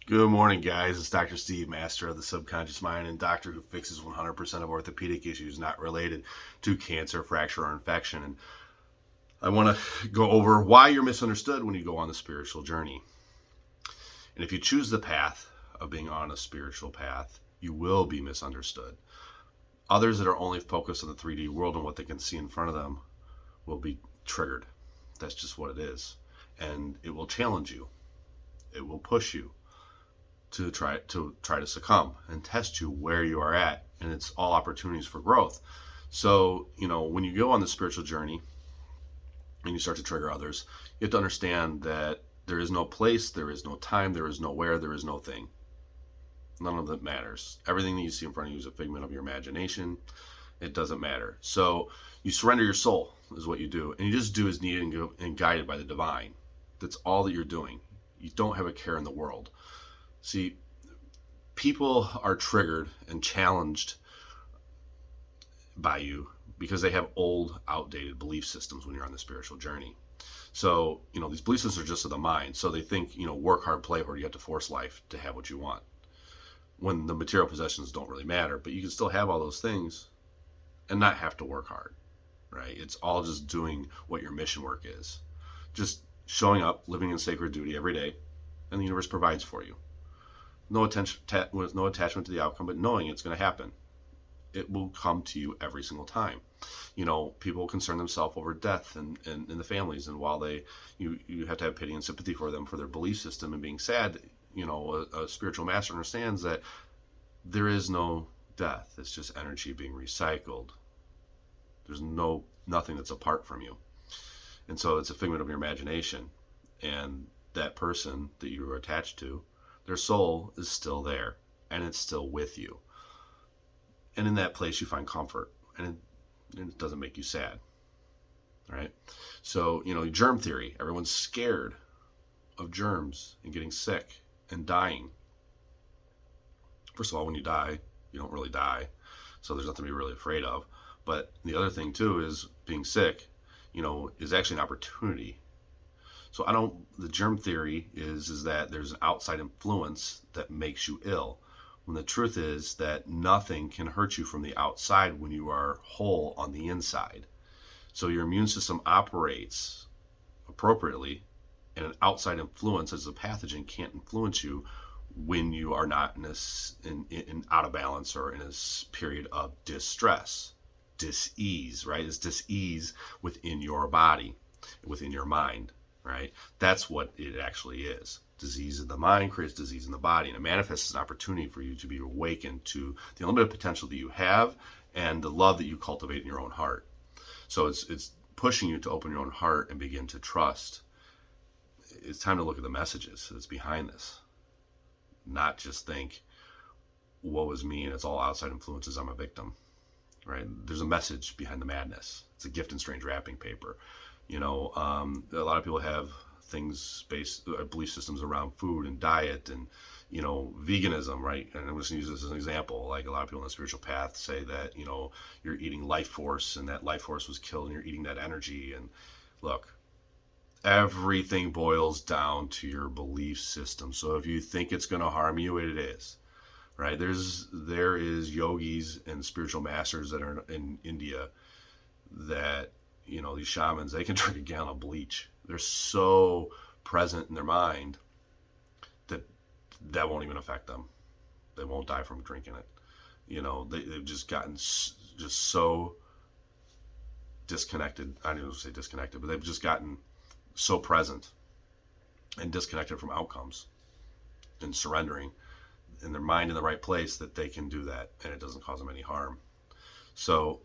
Good morning, guys. It's Dr. Steve, master of the subconscious mind and doctor who fixes 100% of orthopedic issues not related to cancer, fracture, or infection. And I want to go over why you're misunderstood when you go on the spiritual journey. And if you choose the path of being on a spiritual path, you will be misunderstood. Others that are only focused on the 3D world and what they can see in front of them will be triggered. That's just what it is. And it will challenge you. It will push you to try to succumb and test you where you are at, and it's all opportunities for growth. So when you go on the spiritual journey and you start to trigger others, you have to understand that there is no place, there is no time, there is no where, there is no thing. None of that matters. Everything that you see in front of you is a figment of your imagination. It doesn't matter. So you surrender your soul is what you do, and you just do as needed and guided by the divine. That's all that you're doing. You don't have a care in the world. See, people are triggered and challenged by you because they have old, outdated belief systems when you're on the spiritual journey. So, these belief systems are just of the mind. So they think, work hard, play hard, you have to force life to have what you want. When the material possessions don't really matter, but you can still have all those things and not have to work hard, right? It's all just doing what your mission work is. Just showing up, living in sacred duty every day, and the universe provides for you. No attention, with no attachment to the outcome, but knowing it's going to happen. It will come to you every single time. People concern themselves over death and in the families, and while you have to have pity and sympathy for them for their belief system and being sad, a spiritual master understands that there is no death. It's just energy being recycled. There's nothing that's apart from you, and so it's a figment of your imagination. And that person that you are attached to, their soul is still there, and it's still with you. And in that place, you find comfort, and it doesn't make you sad. Right? So, germ theory. Everyone's scared of germs and getting sick and dying. First of all, when you die, you don't really die, so there's nothing to be really afraid of. But the other thing too is being sick, is actually an opportunity. So the germ theory is that there's an outside influence that makes you ill, when the truth is that nothing can hurt you from the outside when you are whole on the inside. So your immune system operates appropriately, and an outside influence as a pathogen can't influence you when you are not in out of balance or in a period of distress, dis-ease, right? It's dis-ease within your body, within your mind. Right? That's what it actually is. Disease in the mind creates disease in the body, and it manifests as an opportunity for you to be awakened to the unlimited potential that you have and the love that you cultivate in your own heart. So it's pushing you to open your own heart and begin to trust. It's time to look at the messages that's behind this. Not just think, woe is me and it's all outside influences, I'm a victim. Right? There's a message behind the madness. It's a gift in strange wrapping paper. A lot of people have things based belief systems around food and diet and veganism, right? And I'm just going to use this as an example. Like, a lot of people on the spiritual path say that you're eating life force, and that life force was killed, and you're eating that energy. And look, everything boils down to your belief system. So if you think it's going to harm you, it is. Right? There is yogis and spiritual masters that are in India that, these shamans, they can drink a gallon of bleach. They're so present in their mind that won't even affect them. They won't die from drinking it. They've just gotten just so disconnected. I don't even say disconnected, but they've just gotten so present and disconnected from outcomes and surrendering in their mind in the right place that they can do that, and it doesn't cause them any harm. So,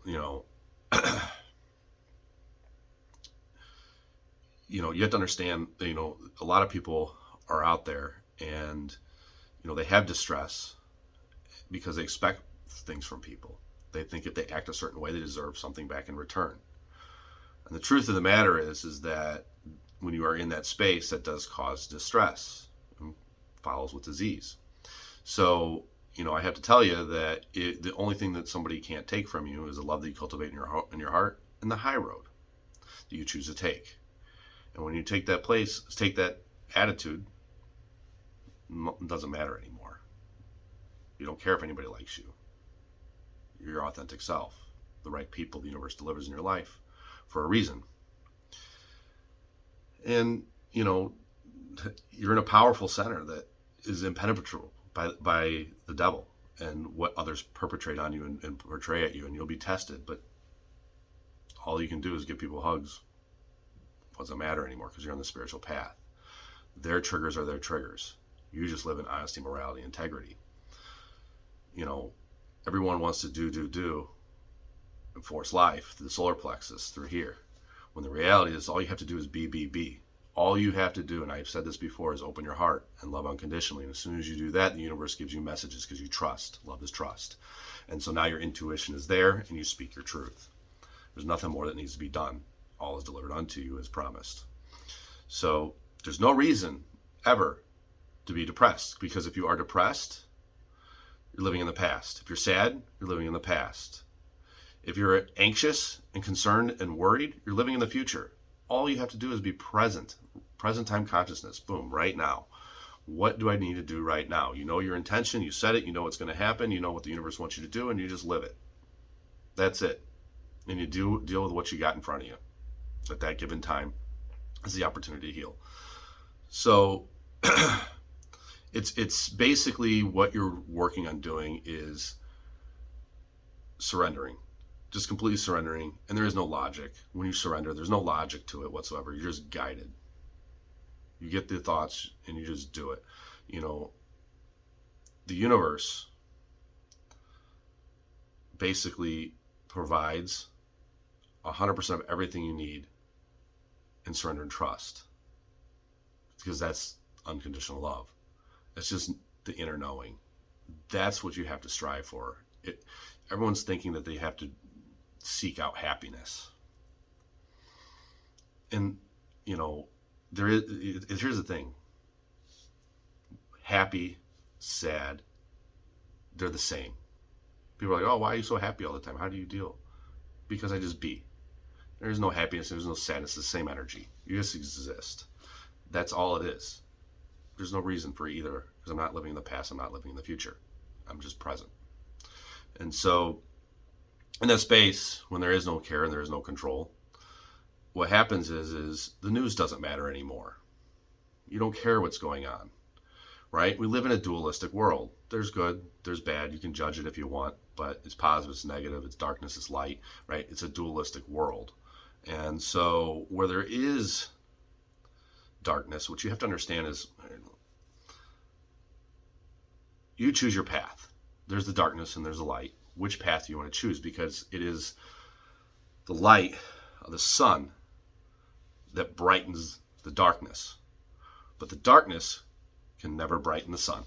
you have to understand, a lot of people are out there and, they have distress because they expect things from people. They think if they act a certain way, they deserve something back in return. And the truth of the matter is that when you are in that space, that does cause distress and follows with disease. So, I have to tell you that the only thing that somebody can't take from you is the love that you cultivate in your heart, and the high road that you choose to take. And when you take that attitude, It doesn't matter anymore. You don't care if anybody likes you. You're your authentic self. The right people the universe delivers in your life for a reason. And, you're in a powerful center that is impenetrable by the devil and what others perpetrate on you and portray at you, and you'll be tested. But all you can do is give people hugs. It doesn't matter anymore because you're on the spiritual path. Their triggers are their triggers. You just live in honesty, morality, integrity. Everyone wants to do and force life through the solar plexus, through here. When the reality is all you have to do is be. All you have to do, and I've said this before, is open your heart and love unconditionally. And as soon as you do that, the universe gives you messages because you trust. Love is trust. And so now your intuition is there and you speak your truth. There's nothing more that needs to be done. All is delivered unto you as promised. So there's no reason ever to be depressed, because if you are depressed, you're living in the past. If you're sad, you're living in the past. If you're anxious and concerned and worried, you're living in the future. All you have to do is be present. Present time consciousness. Boom, right now. What do I need to do right now? You know your intention, you set it, you know what's going to happen, you know what the universe wants you to do, and you just live it. That's it. And you deal with what you got in front of you at that given time is the opportunity to heal. So it's basically what you're working on doing is surrendering. Just completely surrendering, and there is no logic. When you surrender, there's no logic to it whatsoever. You're just guided. You get the thoughts and you just do it. The universe basically provides 100% of everything you need in surrender and trust, because that's unconditional love. That's just the inner knowing. That's what you have to strive for. Everyone's thinking that they have to seek out happiness. And, here's the thing. Happy, sad, they're the same. People are like, oh, why are you so happy all the time? How do you deal? Because I just be. There's no happiness, there's no sadness, it's the same energy. You just exist. That's all it is. There's no reason for either, because I'm not living in the past, I'm not living in the future. I'm just present. And so, in that space, when there is no care and there is no control, what happens is the news doesn't matter anymore. You don't care what's going on, right? We live in a dualistic world. There's good, there's bad. You can judge it if you want, but it's positive, it's negative, it's darkness, it's light, right? It's a dualistic world. And so where there is darkness, what you have to understand is you choose your path. There's the darkness and there's the light. Which path do you want to choose? Because it is the light of the sun that brightens the darkness. But the darkness can never brighten the sun.